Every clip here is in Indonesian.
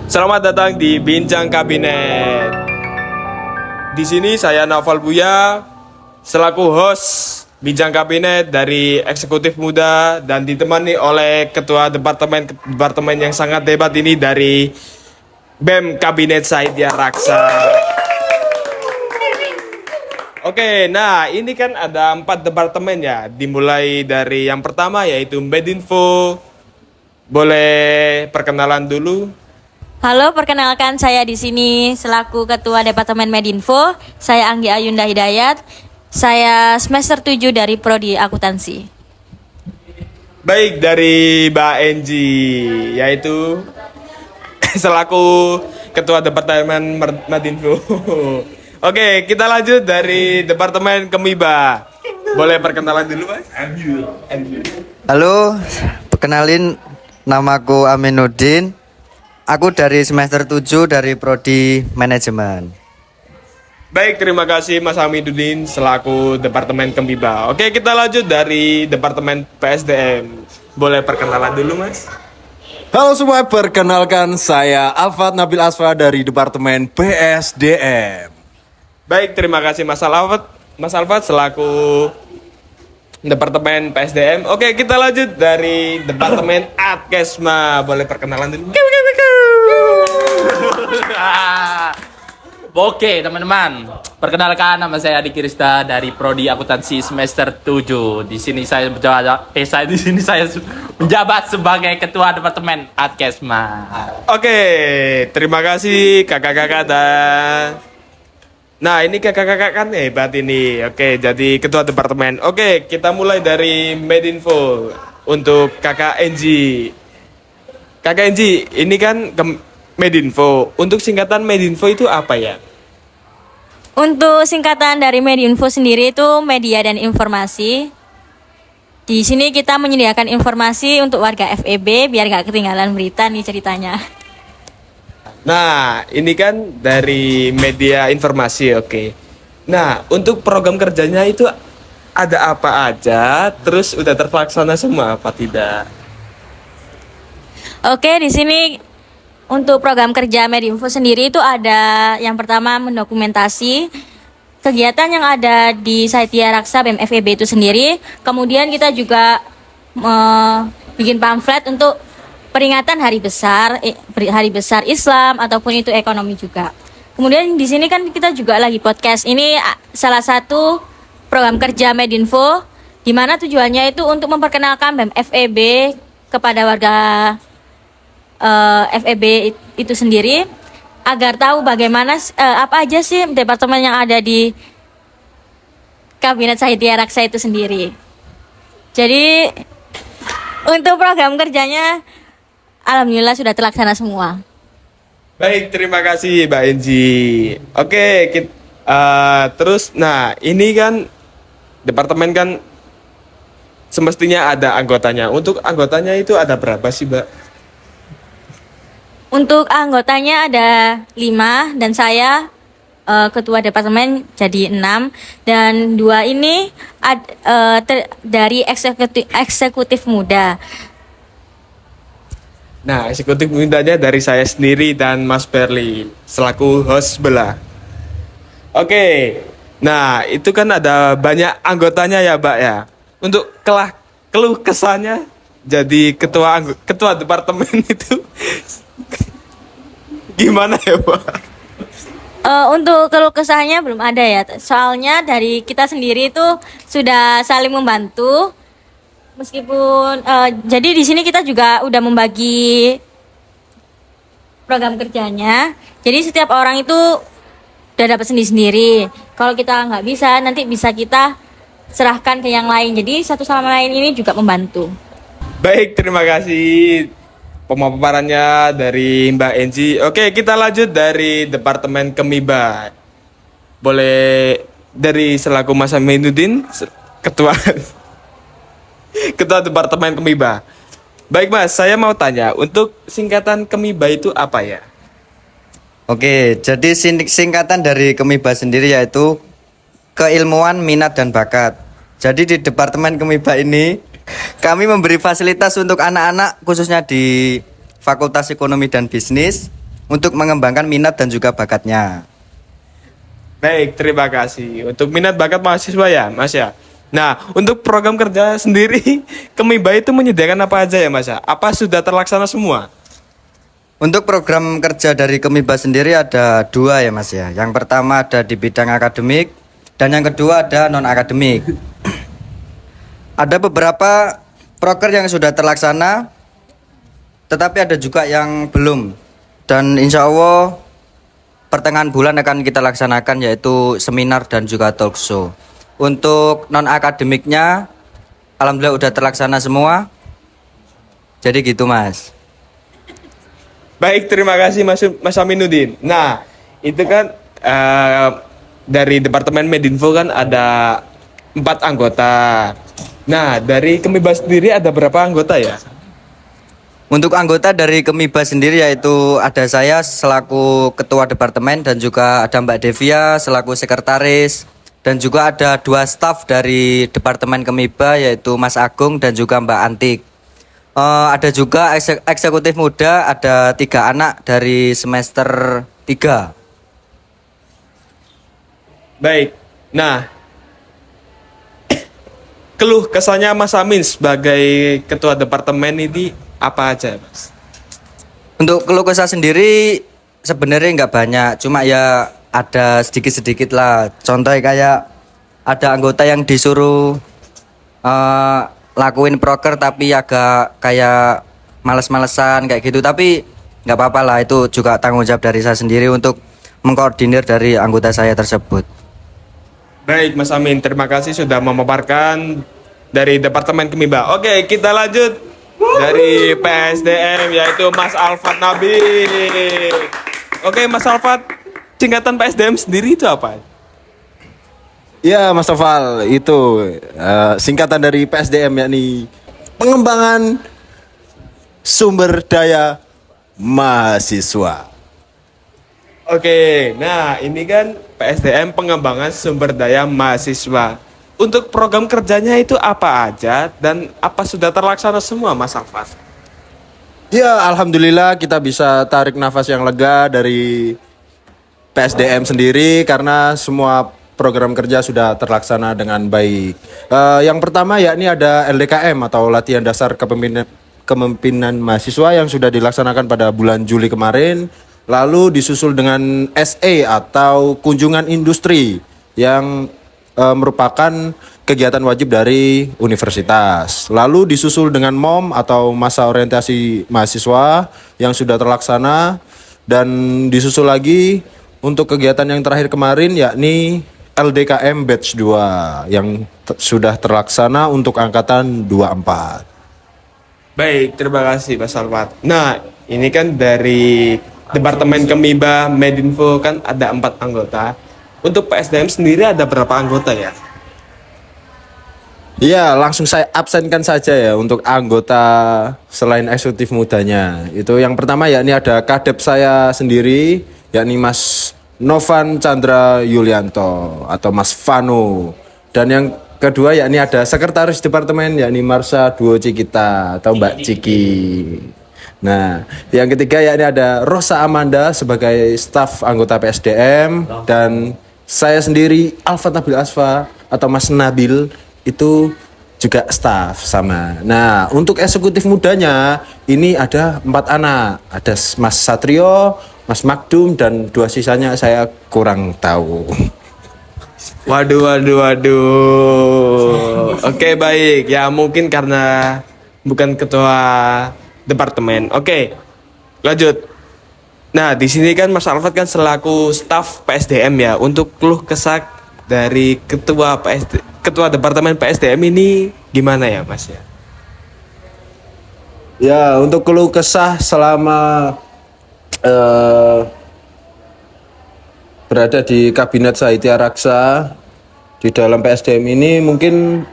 Selamat datang di Bincang Kabinet. Di sini saya Naufal Buya selaku host Bincang Kabinet dari Eksekutif Muda dan ditemani oleh Ketua Departemen yang sangat hebat ini dari BEM Kabinet Saidya Raksa. Oke, nah ini kan ada 4 departemen ya. Dimulai dari yang pertama yaitu Medinfo. Boleh perkenalan dulu? Halo, perkenalkan saya di sini selaku Ketua Departemen Medinfo. Saya Anggi Ayunda Hidayat. Saya semester 7 dari Prodi Akuntansi. Baik, dari Mbak Enji, yaitu selaku Ketua Departemen Medinfo. Oke, kita lanjut dari Departemen Kemiba. Boleh perkenalan dulu, Mas? Halo, perkenalin namaku Aminuddin. Aku dari semester 7 dari Prodi Manajemen. Baik, terima kasih Mas Hamiduddin selaku Departemen Kemiba. Oke, kita lanjut dari Departemen PSDM. Boleh perkenalan dulu, Mas? Halo semua, perkenalkan saya Alfat Nabil Asfa dari Departemen PSDM. Baik, terima kasih Mas Alfat selaku Departemen PSDM. Oke, kita lanjut dari Departemen Adkesma. Boleh perkenalan dulu? Oke teman-teman, perkenalkan nama saya Adi Kirista dari Prodi Akuntansi semester 7. Di sini saya menjabat sebagai Ketua Departemen Adkesma. Oke, terima kasih kakak-kakak dan nah ini kakak-kakak kan hebat ini. Oke, jadi Ketua Departemen. Oke, kita mulai dari Medinfo untuk kakak Enji. Kakak Enji, ini kan Medinfo. Untuk singkatan Medinfo itu apa ya? Untuk singkatan dari Medinfo sendiri itu media dan informasi. Di sini kita menyediakan informasi untuk warga FEB biar gak ketinggalan berita nih ceritanya. Nah, ini kan dari media informasi, oke. Nah, untuk program kerjanya itu ada apa aja? Terus udah terlaksana semua apa tidak? Oke, di sini untuk program kerja Medinfo sendiri itu ada yang pertama mendokumentasi kegiatan yang ada di Saidya Raksa BEM FEB itu sendiri. Kemudian kita juga bikin pamflet untuk peringatan hari besar Islam ataupun itu ekonomi juga. Kemudian di sini kan kita juga lagi podcast. Ini salah satu program kerja Medinfo di mana tujuannya itu untuk memperkenalkan BEM FEB kepada warga FEB itu sendiri agar tahu bagaimana apa aja sih departemen yang ada di Kabinet Saidya Raksa itu sendiri. Jadi untuk program kerjanya alhamdulillah sudah terlaksana semua. Baik, terima kasih Mbak Enji. Oke, terus, nah ini kan departemen kan semestinya ada anggotanya. Untuk anggotanya itu ada berapa sih, Mbak? Untuk anggotanya ada 5 dan saya ketua departemen jadi 6 dan 2 ini dari eksekutif muda. Nah, eksekutif mudanya dari saya sendiri dan Mas Berli selaku host sebelah. Oke, nah itu kan ada banyak anggotanya ya, Mbak ya. Untuk keluh kesahnya jadi ketua departemen itu gimana ya, Pak? Untuk keluh kesahnya belum ada ya. Soalnya dari kita sendiri itu sudah saling membantu. Meskipun jadi di sini kita juga udah membagi program kerjanya. Jadi setiap orang itu udah dapat sendiri-sendiri. Kalau kita nggak bisa, nanti bisa kita serahkan ke yang lain. Jadi satu sama lain ini juga membantu. Baik, terima kasih pemaparannya dari Mbak Enji. Oke, kita lanjut dari Departemen Kemiba. Boleh dari selaku Mas Aminuddin, Ketua Departemen Kemiba. Baik Mas, saya mau tanya, untuk singkatan Kemiba itu apa ya? Oke, jadi singkatan dari Kemiba sendiri yaitu keilmuan, minat, dan bakat. Jadi di Departemen Kemiba ini kami memberi fasilitas untuk anak-anak khususnya di Fakultas Ekonomi dan Bisnis untuk mengembangkan minat dan juga bakatnya. Baik, terima kasih. Untuk minat bakat mahasiswa ya, Mas ya. Nah, untuk program kerja sendiri, Kemiba itu menyediakan apa aja ya, Mas ya? Apa sudah terlaksana semua? Untuk program kerja dari Kemiba sendiri ada 2 ya Mas ya. Yang pertama ada di bidang akademik dan yang kedua ada non akademik. Ada beberapa proker yang sudah terlaksana, tetapi ada juga yang belum. Dan insya Allah pertengahan bulan akan kita laksanakan yaitu seminar dan juga talk show. Untuk non akademiknya, alhamdulillah udah terlaksana semua. Jadi gitu Mas. Baik, terima kasih Mas Aminuddin. Nah, itu kan dari Departemen Medinfo kan ada 4 anggota. Nah, dari Kemiba sendiri ada berapa anggota ya? Untuk anggota dari Kemiba sendiri yaitu ada saya selaku ketua departemen dan juga ada Mbak Devia selaku sekretaris dan juga ada 2 staf dari departemen Kemiba yaitu Mas Agung dan juga Mbak Antik. Ada juga eksekutif muda, ada 3 anak dari semester 3. Baik. Nah, keluh kesahnya Mas Amin sebagai ketua departemen ini apa aja, Mas? Untuk keluh kesah sendiri sebenarnya nggak banyak, cuma ya ada sedikit-sedikit lah. Contohnya kayak ada anggota yang disuruh lakuin proker tapi agak kayak males-malesan kayak gitu. Tapi nggak apa-apa lah, itu juga tanggung jawab dari saya sendiri untuk mengkoordinir dari anggota saya tersebut. Baik, Mas Amin, terima kasih sudah memaparkan dari Departemen Kemiba. Oke, kita lanjut dari PSDM yaitu Mas Alfat Nabil. Oke, Mas Alfat, singkatan PSDM sendiri itu apa? Ya Mas Noval, itu singkatan dari PSDM yakni pengembangan sumber daya mahasiswa. Oke, nah ini kan PSDM pengembangan sumber daya mahasiswa. Untuk program kerjanya itu apa aja dan apa sudah terlaksana semua, Mas Alfat? Ya alhamdulillah kita bisa tarik nafas yang lega dari PSDM sendiri karena semua program kerja sudah terlaksana dengan baik. Yang pertama yakni ada LDKM atau latihan dasar kepemimpinan mahasiswa yang sudah dilaksanakan pada bulan Juli kemarin. Lalu disusul dengan SE atau kunjungan industri yang merupakan kegiatan wajib dari universitas. Lalu disusul dengan MOM atau masa orientasi mahasiswa yang sudah terlaksana dan disusul lagi untuk kegiatan yang terakhir kemarin yakni LDKM Batch 2 yang sudah terlaksana untuk angkatan 24. Baik, terima kasih Mas Alfat. Nah, ini kan dari Departemen Kemiba Medinfo kan ada 4 anggota. Untuk PSDM sendiri ada berapa anggota ya? Iya, langsung saya absenkan saja ya untuk anggota selain eksekutif mudanya. Itu yang pertama yakni ada kadep saya sendiri yakni Mas Novan Chandra Yulianto atau Mas Vano. Dan yang kedua yakni ada sekretaris departemen yakni Marsha Duo Cikita atau Mbak Ciki. Nah, yang ketiga yakni ada Rosa Amanda sebagai staf anggota PSDM dan saya sendiri Alfat Nabil Asfa atau Mas Nabil itu juga staf sama. Nah, untuk eksekutif mudanya ini ada 4 anak. Ada Mas Satrio, Mas Magdum dan 2 sisanya saya kurang tahu. Waduh. Oke, baik. Ya, mungkin karena bukan ketua departemen. Oke. Lanjut. Nah, di sini kan Mas Alfat kan selaku staf PSDM ya. Untuk keluh kesah dari ketua departemen PSDM ini gimana ya, Mas ya? Ya, untuk keluh kesah selama berada di kabinet Saitya Raksa di dalam PSDM ini mungkin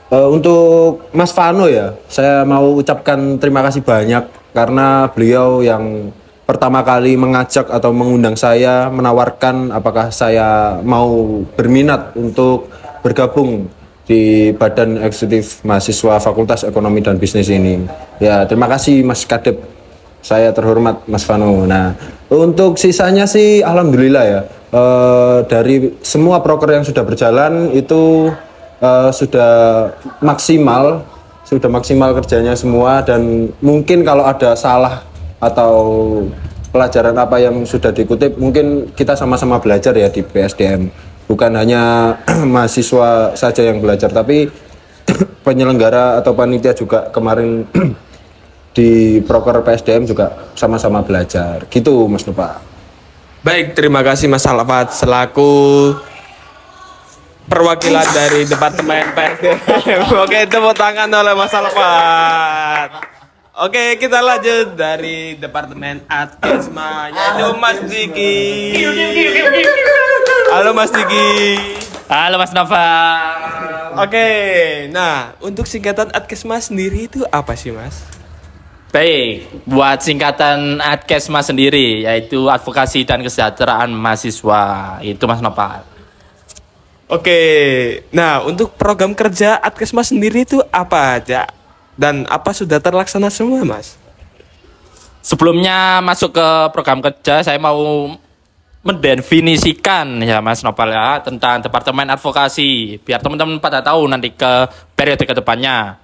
untuk Mas Vano ya, saya mau ucapkan terima kasih banyak karena beliau yang pertama kali mengajak atau mengundang saya, menawarkan apakah saya mau berminat untuk bergabung di Badan Eksekutif Mahasiswa Fakultas Ekonomi dan Bisnis ini. Ya, terima kasih Mas Kadep saya terhormat Mas Vano. Nah, untuk sisanya sih alhamdulillah ya. Dari semua proker yang sudah berjalan itu sudah maksimal kerjanya semua, dan mungkin kalau ada salah atau pelajaran apa yang sudah dikutip, mungkin kita sama-sama belajar ya di PSDM. Bukan hanya mahasiswa saja yang belajar, tapi penyelenggara atau panitia juga kemarin di proker PSDM juga sama-sama belajar. Gitu Mas Nova. Baik, terima kasih Mas Alfat selaku perwakilan dari Departemen PSDM. Oke, tepuk tangan oleh Mas Alfat. Oke, kita lanjut dari Departemen Adkesma, yaitu Mas Diki. Halo Mas Diki. Halo Mas Nova. Oke, nah untuk singkatan Adkesma sendiri itu apa sih Mas? Baik, buat singkatan Adkesma sendiri yaitu Advokasi dan Kesejahteraan Mahasiswa. Itu Mas Nova. Oke, nah untuk program kerja Adkesma sendiri itu apa aja? Dan apa sudah terlaksana semua Mas? Sebelumnya masuk ke program kerja, saya mau mendefinisikan ya Mas Nopal ya tentang Departemen Advokasi, biar teman-teman pada tahu nanti ke periode kedepannya.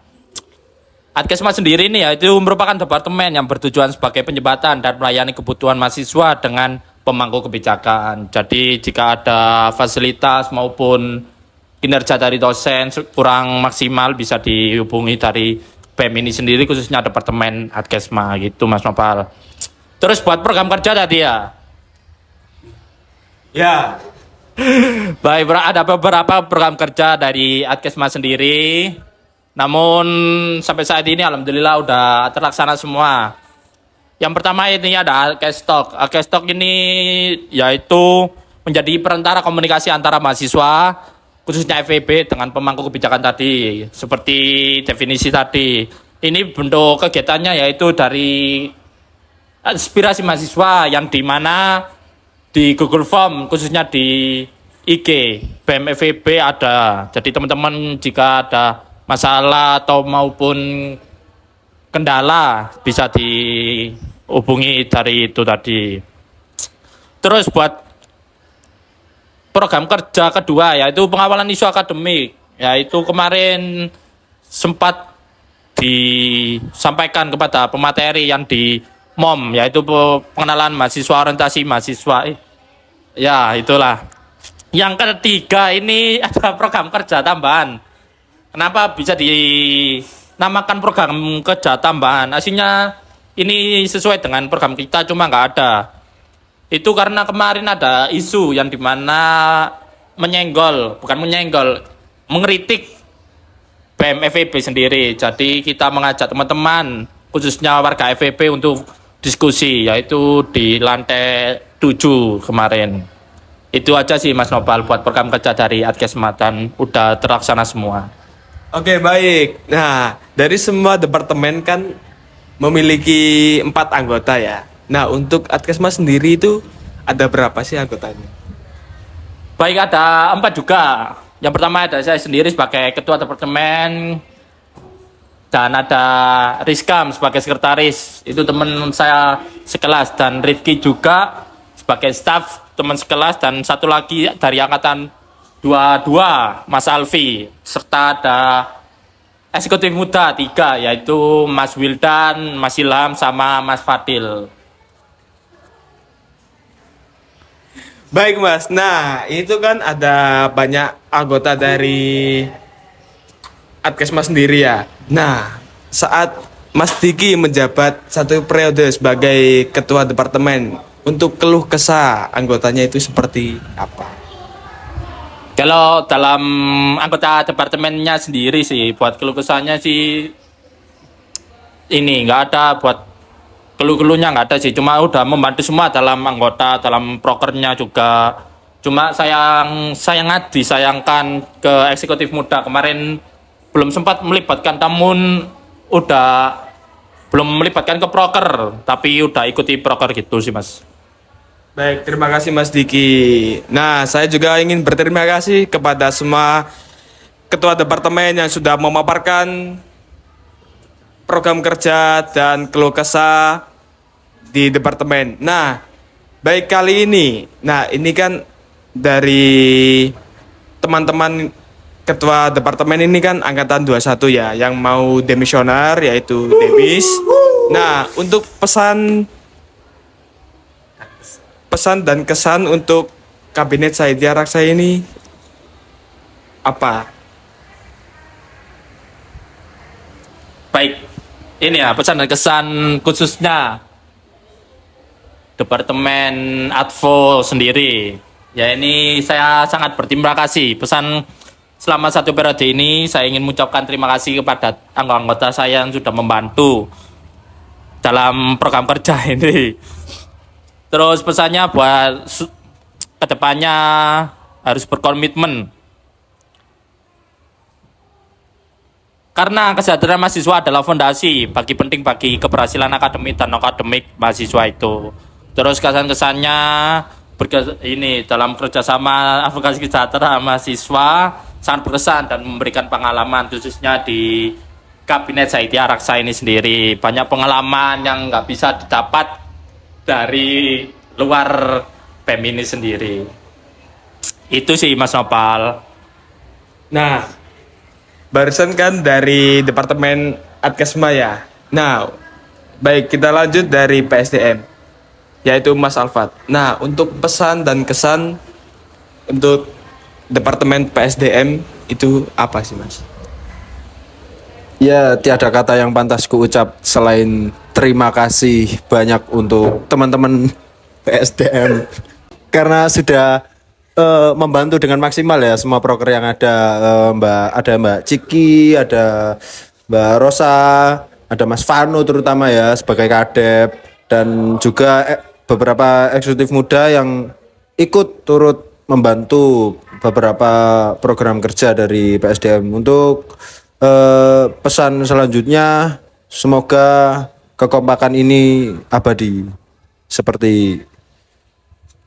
Adkesma sendiri ini yaitu merupakan departemen yang bertujuan sebagai penyembatan dan melayani kebutuhan mahasiswa dengan pemangku kebijakan. Jadi jika ada fasilitas maupun kinerja dari dosen kurang maksimal bisa dihubungi dari BEM ini sendiri, khususnya Departemen Adkesma gitu Mas Nopal. Terus buat program kerja tadi ya. Ya. Baik, ada beberapa program kerja dari Adkesma sendiri. Namun sampai saat ini alhamdulillah udah terlaksana semua. Yang pertama ini ada Kestok. Kestok ini yaitu menjadi perantara komunikasi antara mahasiswa khususnya FEB dengan pemangku kebijakan tadi, seperti definisi tadi. Ini bentuk kegiatannya yaitu dari aspirasi mahasiswa yang dimana di Google Form khususnya di IG BEM FEB ada. Jadi teman-teman jika ada masalah atau maupun kendala bisa dihubungi dari itu tadi. Terus buat program kerja kedua yaitu pengawalan isu akademik, yaitu kemarin sempat disampaikan kepada pemateri yang di MOM, yaitu pengenalan mahasiswa, orientasi mahasiswa. Ya itulah. Yang ketiga ini ada program kerja tambahan. Kenapa bisa dinamakan program kerja tambahan? Aslinya ini sesuai dengan program kita, cuma nggak ada. Itu karena kemarin ada isu yang dimana mengkritik BEM FEB sendiri. Jadi kita mengajak teman-teman, khususnya warga FEB untuk diskusi, yaitu di lantai 7 kemarin. Itu aja sih Mas Nopal buat program kerja dari Adkesma dan udah terlaksana semua. Oke, baik. Nah, dari semua departemen kan memiliki 4 anggota ya. Nah, untuk Adkesma sendiri itu ada berapa sih anggotanya? Baik, ada 4 juga. Yang pertama ada saya sendiri sebagai ketua departemen, dan ada Rizkam sebagai sekretaris, itu teman saya sekelas, dan Rifki juga sebagai staf teman sekelas, dan satu lagi dari angkatan 22 Mas Alfi, serta ada eksekutif muda 3 yaitu Mas Wildan, Mas Ilham sama Mas Fadil. Baik Mas, nah itu kan ada banyak anggota dari Adkesma sendiri ya. Nah, saat Mas Diki menjabat 1 periode sebagai ketua departemen, untuk keluh kesah anggotanya itu seperti apa? Kalau dalam anggota departemennya sendiri sih, buat keluh kesahnya sih ini nggak ada, buat keluh-keluhnya nggak ada sih, cuma udah membantu semua dalam anggota, dalam prokernya juga. Cuma disayangkan ke eksekutif muda kemarin belum sempat melibatkan, namun udah belum melibatkan ke proker, tapi udah ikuti proker gitu sih Mas. Baik, terima kasih Mas Diki. Nah, saya juga ingin berterima kasih kepada semua ketua departemen yang sudah memaparkan program kerja dan keluh kesah di departemen. Nah, baik kali ini. Nah, ini kan dari teman-teman ketua departemen ini kan angkatan 21 ya, yang mau demisioner yaitu Debis. Nah, untuk pesan dan kesan untuk kabinet Saitya Raksa ini apa? Baik, ini ya pesan dan kesan khususnya Departemen Advo sendiri. Ya ini saya sangat berterima kasih. Pesan selama 1 periode ini saya ingin mengucapkan terima kasih kepada anggota saya yang sudah membantu dalam program kerja ini. Terus pesannya buat kedepannya harus berkomitmen. Karena kesejahteraan mahasiswa adalah fondasi penting bagi keberhasilan akademik dan non-akademik mahasiswa itu. Terus kesan-kesannya ini dalam kerjasama advokasi kesejahteraan mahasiswa sangat berkesan dan memberikan pengalaman khususnya di kabinet Saitya Raksa ini sendiri. Banyak pengalaman yang nggak bisa didapat dari luar PEM ini sendiri. Itu sih Mas Nopal. Nah, barusan kan dari Departemen Adkesma ya. Nah, baik kita lanjut dari PSDM, yaitu Mas Alfat. Nah, untuk pesan dan kesan untuk Departemen PSDM itu apa sih Mas? Ya, tiada kata yang pantas kuucap selain terima kasih banyak untuk teman-teman PSDM karena sudah membantu dengan maksimal ya semua proker yang ada. Mbak Ciki, ada Mbak Rosa, ada Mas Vano terutama ya sebagai kadep, dan juga beberapa eksekutif muda yang ikut turut membantu beberapa program kerja dari PSDM. Untuk pesan selanjutnya, semoga kekompakan ini abadi seperti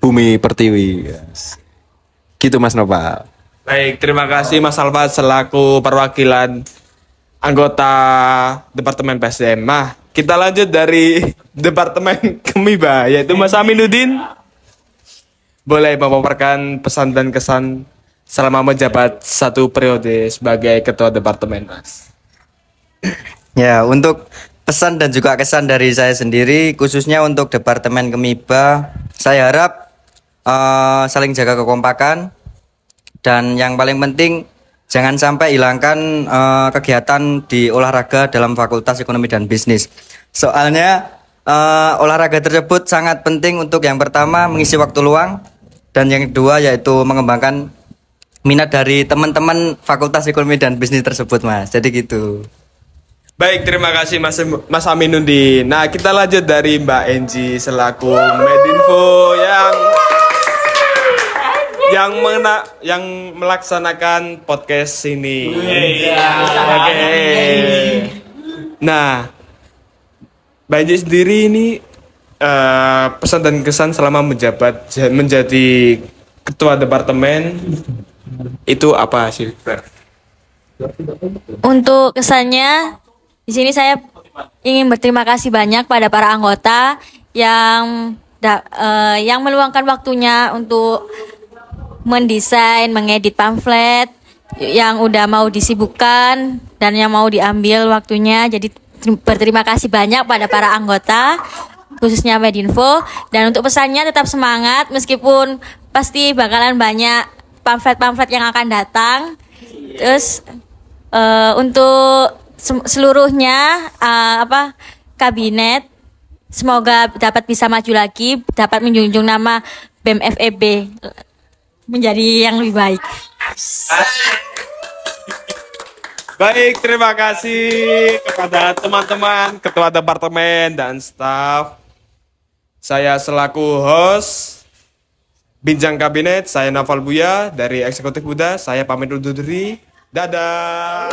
bumi pertiwi. Yes. Gitu Mas Nopal. Baik, terima kasih Mas Alfat selaku perwakilan anggota Departemen PSDM. Nah, kita lanjut dari Departemen Kemiba, yaitu Mas Aminuddin. Boleh memaparkan pesan dan kesan selama menjabat 1 periode sebagai ketua departemen, Mas. Ya, untuk pesan dan juga kesan dari saya sendiri, khususnya untuk Departemen Kemiba, saya harap saling jaga kekompakan, dan yang paling penting jangan sampai hilangkan kegiatan di olahraga dalam Fakultas Ekonomi dan Bisnis. Soalnya olahraga tersebut sangat penting untuk yang pertama mengisi waktu luang, dan yang kedua yaitu mengembangkan minat dari teman-teman Fakultas Ekonomi dan Bisnis tersebut, Mas. Jadi gitu. Baik, terima kasih Mas Aminuddin. Nah, kita lanjut dari Mbak Enji selaku Medinfo yang melaksanakan podcast ini. Oke. Nah, Mbak Enji sendiri ini pesan dan kesan selama menjabat menjadi ketua departemen itu apa sih? Untuk kesannya, di sini saya ingin berterima kasih banyak pada para anggota yang meluangkan waktunya untuk mendesain, mengedit pamflet yang udah mau disibukkan dan yang mau diambil waktunya. Jadi berterima kasih banyak pada para anggota, khususnya Medinfo. Dan untuk pesannya, tetap semangat meskipun pasti bakalan banyak pamflet-pamflet yang akan datang. Terus untuk seluruhnya kabinet semoga dapat bisa maju lagi, dapat menjunjung nama BEM FEB menjadi yang lebih baik. Baik, terima kasih kepada teman-teman ketua departemen dan staf. Saya selaku host Bincang Kabinet, saya Naval Buya dari Eksekutif Muda. Saya pamit undur diri. Dadah.